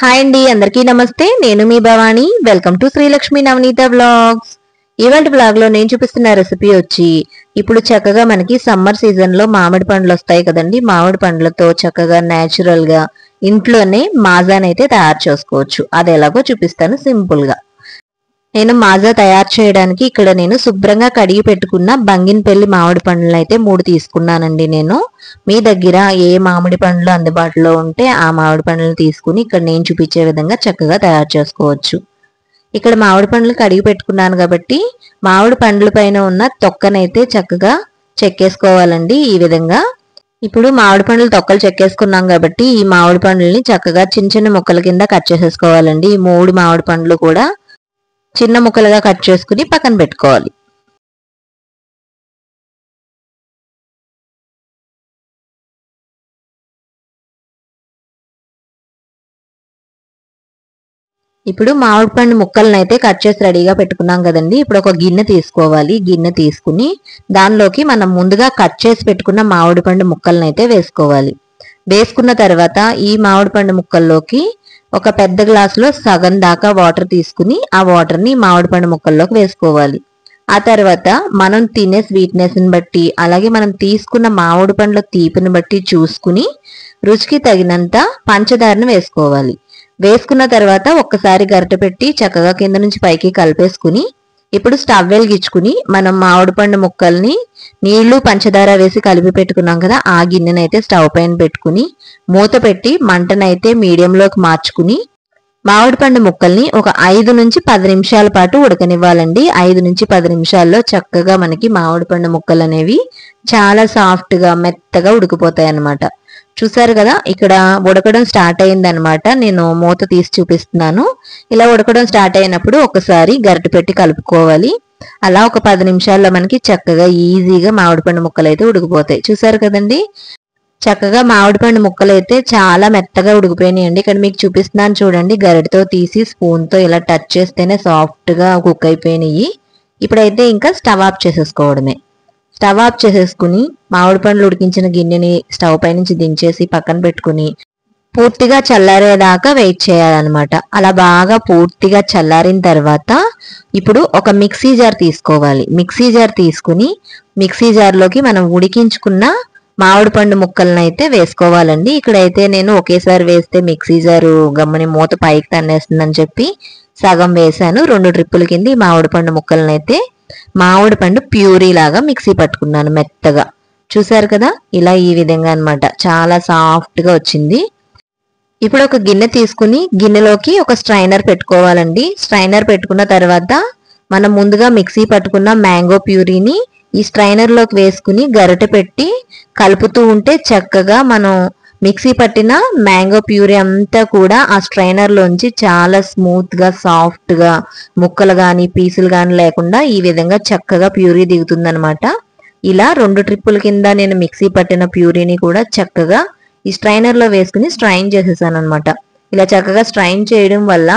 Hi అండి, అందరికీ నమస్తే. నేను మీ Bhavani. Welcome to Srilakshmi Navaneetha vlogs. ఇవాళ వ్లాగ్ లో నేను చూపిస్తున్న రెసిపీ వచ్చి, ఇప్పుడు చక్కగా మనకి సమ్మర్ సీజన్ లో మామిడి పండ్లు వస్తాయి కదండి. మామిడి పండ్లతో చక్కగా న్యాచురల్ గా ఇంట్లోనే మాజానైతే తయారు చేసుకోవచ్చు. అది ఎలాగో చూపిస్తాను సింపుల్ గా. నేను మాజా తయారు చేయడానికి ఇక్కడ నేను శుభ్రంగా కడిగి పెట్టుకున్న బంగినపల్లి మామిడి పండ్లను అయితే 3 తీసుకున్నానండి. నేను మీ దగ్గర ఏ మామిడి పండ్లు అందుబాటులో ఉంటే ఆ మామిడి పండ్లను తీసుకుని ఇక్కడ నేను చూపించే విధంగా చక్కగా తయారు చేసుకోవచ్చు. ఇక్కడ మామిడి పండ్లు కడిగి పెట్టుకున్నాను కాబట్టి మామిడి పండ్ల పైన ఉన్న తొక్కనైతే చక్కగా చెక్కేసుకోవాలండి. ఈ విధంగా ఇప్పుడు మామిడి పండ్లు తొక్కలు చెక్కేసుకున్నాం కాబట్టి ఈ మామిడి పండ్లని చక్కగా చిన్న చిన్న ముక్కల కింద కట్ చేసేసుకోవాలండి. ఈ 3 మామిడి పండ్లు కూడా చిన్న ముక్కలుగా కట్ చేసుకుని పక్కన పెట్టుకోవాలి. ఇప్పుడు మామిడి పండు ముక్కలను అయితే కట్ చేసి రెడీగా పెట్టుకున్నాం కదండి. ఇప్పుడు ఒక గిన్నె తీసుకోవాలి. గిన్నె తీసుకుని దానిలోకి మనం ముందుగా కట్ చేసి పెట్టుకున్న మామిడి పండు ముక్కలను అయితే వేసుకోవాలి. వేసుకున్న తర్వాత ఈ మామిడి పండు ముక్కల్లోకి ఒక పెద్ద గ్లాసులో సగం దాకా వాటర్ తీసుకుని ఆ వాటర్ ని మామిడి పండు ముక్కల్లోకి వేసుకోవాలి. ఆ తర్వాత మనం తినే స్వీట్నెస్ ని బట్టి అలాగే మనం తీసుకున్న మామిడి పండ్ల తీపిని బట్టి చూసుకుని రుచికి తగినంత పంచదారను వేసుకోవాలి. వేసుకున్న తర్వాత ఒక్కసారి గరిటె పెట్టి చక్కగా కింద నుంచి పైకి కలిపేసుకుని ఇప్పుడు స్టవ్ వెలిగించుకుని మనం మామిడి పండు ముక్కల్ని నీళ్లు పంచదార వేసి కలిపి పెట్టుకున్నాం కదా, ఆ గిన్నెనైతే స్టవ్ పైన పెట్టుకుని మూత పెట్టి మంటనైతే మీడియంలోకి మార్చుకుని మామిడి పండు ముక్కల్ని ఒక 5 నుంచి 10 నిమిషాల పాటు ఉడకనివ్వాలండి. 5 నుంచి 10 నిమిషాల్లో చక్కగా మనకి మామిడి పండు ముక్కలు అనేవి చాలా సాఫ్ట్ గా మెత్తగా ఉడికిపోతాయి అన్నమాట. చూసారు కదా, ఇక్కడ ఉడకడం స్టార్ట్ అయింది అనమాట. నేను మూత తీసి చూపిస్తున్నాను. ఇలా ఉడకడం స్టార్ట్ అయినప్పుడు ఒకసారి గరిటె పెట్టి కలుపుకోవాలి. అలా ఒక 10 నిమిషాల్లో మనకి చక్కగా ఈజీగా మామిడి పండు ముక్కలు అయితే ఉడికిపోతాయి. చూసారు కదండి, చక్కగా మామిడి పండు ముక్కలు అయితే చాలా మెత్తగా ఉడికిపోయినాయండి. ఇక్కడ మీకు చూపిస్తున్నాను చూడండి. గరిటెతో తీసి స్పూన్ తో ఇలా టచ్ చేస్తేనే సాఫ్ట్ గా కుక్ అయిపోయినాయి. ఇప్పుడైతే ఇంకా స్టవ్ ఆఫ్ చేసేసుకోవడమే. స్టవ్ ఆఫ్ చేసేసుకుని మామిడి పండ్లు ఉడికించిన గిన్నెని స్టవ్ పై నుంచి దించేసి పక్కన పెట్టుకుని పూర్తిగా చల్లారేదాకా వెయిట్ చేయాలన్నమాట. అలా బాగా పూర్తిగా చల్లారిన తర్వాత ఇప్పుడు ఒక మిక్సీ జార్ తీసుకోవాలి. మిక్సీ జార్ తీసుకుని మిక్సీ జార్లోకి మనం ఉడికించుకున్న మామిడి పండు ముక్కలను అయితే వేసుకోవాలండి. ఇక్కడైతే నేను ఒకేసారి వేస్తే మిక్సీ జారు గమ్మని మూత పైకి తన్నేస్తుందని చెప్పి సగం వేసాను. 2 ట్రిప్పుల కింద ఈ మామిడి పండు ముక్కలను అయితే మామిడి పండు ప్యూరీ లాగా మిక్సీ పట్టుకున్నాను మెత్తగా. చూసారు కదా, ఇలా ఈ విధంగా అన్నమాట. చాలా సాఫ్ట్ గా వచ్చింది. ఇప్పుడు ఒక గిన్నె తీసుకుని గిన్నెలోకి ఒక స్ట్రైనర్ పెట్టుకోవాలండి. స్ట్రైనర్ పెట్టుకున్న తర్వాత మనం ముందుగా మిక్సీ పట్టుకున్న మ్యాంగో ప్యూరీని ఈ స్ట్రైనర్ లోకి వేసుకుని గరిటె పెట్టి కలుపుతూ ఉంటే చక్కగా మనం మిక్సీ పట్టిన మ్యాంగో ప్యూరీ అంతా కూడా ఆ స్ట్రైనర్ లోంచి చాలా స్మూత్ గా సాఫ్ట్ గా ముక్కలు గాని పీసులు గాని లేకుండా ఈ విధంగా చక్కగా ప్యూరీ దిగుతుందనమాట. ఇలా 2 ట్రిప్పుల కింద నేను మిక్సీ పట్టిన ప్యూరీని కూడా చక్కగా ఈ స్ట్రైనర్ లో వేసుకుని స్ట్రైన్ చేసేసాను అనమాట. ఇలా చక్కగా స్ట్రైన్ చేయడం వల్ల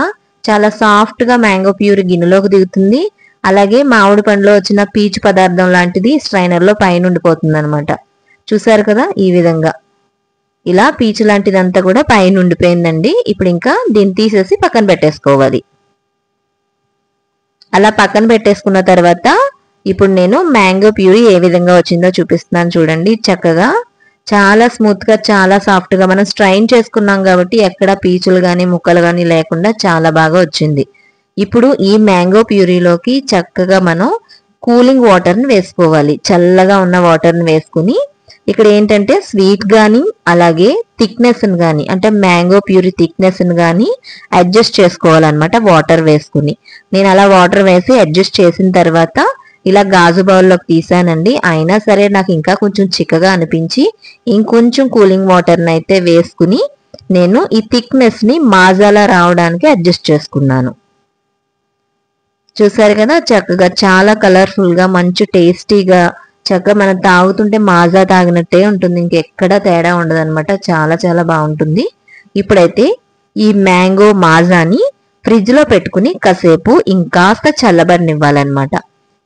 చాలా సాఫ్ట్ గా మ్యాంగో ప్యూరీ గిన్నెలోకి దిగుతుంది. అలాగే మామిడి పండులో వచ్చిన పీచు పదార్థం లాంటిది స్ట్రైనర్ లో పైన ఉండిపోతుంది అనమాట. చూసారు కదా, ఈ విధంగా ఇలా పీచు లాంటిదంతా కూడా పైన ఉండిపోయిందండి. ఇప్పుడు ఇంకా దీన్ని తీసేసి పక్కన పెట్టేసుకోవాలి. అలా పక్కన పెట్టేసుకున్న తర్వాత ఇప్పుడు నేను మ్యాంగో ప్యూరీ ఏ విధంగా వచ్చిందో చూపిస్తున్నాను చూడండి. చక్కగా చాలా స్మూత్ గా చాలా సాఫ్ట్ గా మనం స్ట్రైన్ చేసుకున్నాం కాబట్టి ఎక్కడ పీచులు గాని ముక్కలు గాని లేకుండా చాలా బాగా వచ్చింది. ఇప్పుడు ఈ మ్యాంగో ప్యూరీలోకి చక్కగా మనం కూలింగ్ వాటర్ ని వేసుకోవాలి. చల్లగా ఉన్న వాటర్ ని వేసుకుని ఇక్కడ ఏంటంటే స్వీట్ గాని అలాగే థిక్నెస్ ని గాని అంటే మ్యాంగో ప్యూరీ థిక్నెస్ ని గాని అడ్జస్ట్ చేసుకోవాలన్నమాట వాటర్ వేసుకుని. నేను అలా వాటర్ వేసి అడ్జస్ట్ చేసిన తర్వాత ఇలా గాజు బౌల్లోకి తీసానండి. అయినా సరే నాకు ఇంకా కొంచెం చిక్కగా అనిపించి ఇంకొంచెం కూలింగ్ వాటర్ ని అయితే వేసుకుని నేను ఈ థిక్నెస్ ని మాజాలా రావడానికి అడ్జస్ట్ చేసుకున్నాను. చూసారు కదా, చక్కగా చాలా కలర్ఫుల్ గా మంచి టేస్టీగా చక్కగా మనం తాగుతుంటే మాజా తాగినట్టే ఉంటుంది. ఇంకెక్కడ తేడా ఉండదు అనమాట. చాలా చాలా బాగుంటుంది. ఇప్పుడైతే ఈ మ్యాంగో మాజాని ఫ్రిడ్జ్ లో పెట్టుకుని కాసేపు ఇంకాస్త చల్లబడినివ్వాలన్నమాట.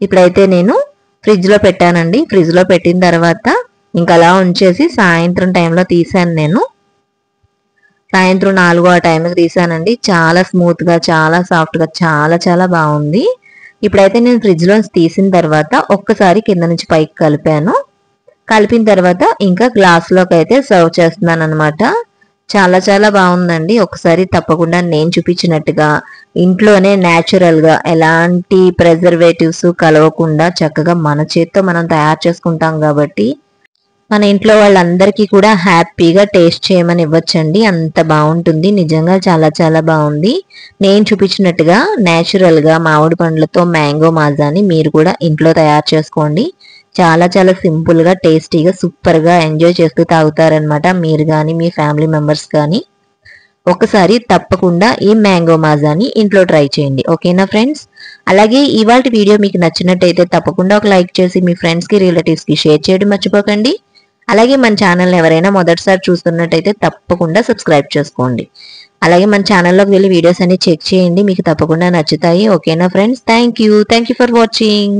ఇప్పుడైతే నేను ఫ్రిడ్జ్ లో పెట్టానండి. ఫ్రిడ్జ్ లో పెట్టిన తర్వాత ఇంకా అలా ఉంచేసి సాయంత్రం టైంలో తీసాను నేను. సాయంత్రం 4 ఆ టైంకి తీసానండి. చాలా స్మూత్ గా, చాలా సాఫ్ట్ గా, చాలా చాలా బాగుంది. ఇప్పుడైతే నేను ఫ్రిడ్జ్ లోంచి తీసిన తర్వాత ఒక్కసారి కింద నుంచి పైకి కలిపాను. కలిపిన తర్వాత ఇంకా గ్లాస్ లోకి అయితే సర్వ్ చేస్తున్నాను అనమాట. చాలా చాలా బాగుందండి. ఒకసారి తప్పకుండా నేను చూపించినట్టుగా ఇంట్లోనే న్యాచురల్ గా ఎలాంటి ప్రిజర్వేటివ్స్ కలవకుండా చక్కగా మన చేత్తో మనం తయారు చేసుకుంటాం కాబట్టి మన ఇంట్లో వాళ్ళందరికీ కూడా హ్యాపీగా టేస్ట్ చేయమని ఇవ్వచ్చండి. అంత బాగుంటుంది. నిజంగా చాలా చాలా బాగుంది. నేను చూపించినట్టుగా న్యాచురల్ గా మామిడి పండ్లతో మ్యాంగో మాజాని మీరు కూడా ఇంట్లో తయారు చేసుకోండి. చాలా చాలా సింపుల్ గా, టేస్టీగా, సూపర్ గా ఎంజాయ్ చేస్తూ తాగుతారనమాట మీరు కానీ మీ ఫ్యామిలీ మెంబర్స్ కానీ. ఒకసారి తప్పకుండా ఈ మ్యాంగో మాజాని ఇంట్లో ట్రై చేయండి. ఓకేనా ఫ్రెండ్స్? అలాగే ఇవాల్టి వీడియో మీకు నచ్చినట్టయితే తప్పకుండా ఒక లైక్ చేసి మీ ఫ్రెండ్స్ కి, రిలేటివ్స్ కి షేర్ చేయడం మర్చిపోకండి. అలాగే మన ఛానల్ ఎవరైనా మొదటిసారి చూస్తున్నట్టయితే తప్పకుండా సబ్స్క్రైబ్ చేసుకోండి. అలాగే మన ఛానల్లోకి వెళ్ళి వీడియోస్ అన్ని చెక్ చేయండి. మీకు తప్పకుండా నచ్చుతాయి. ఓకేనా friends? Thank you for watching.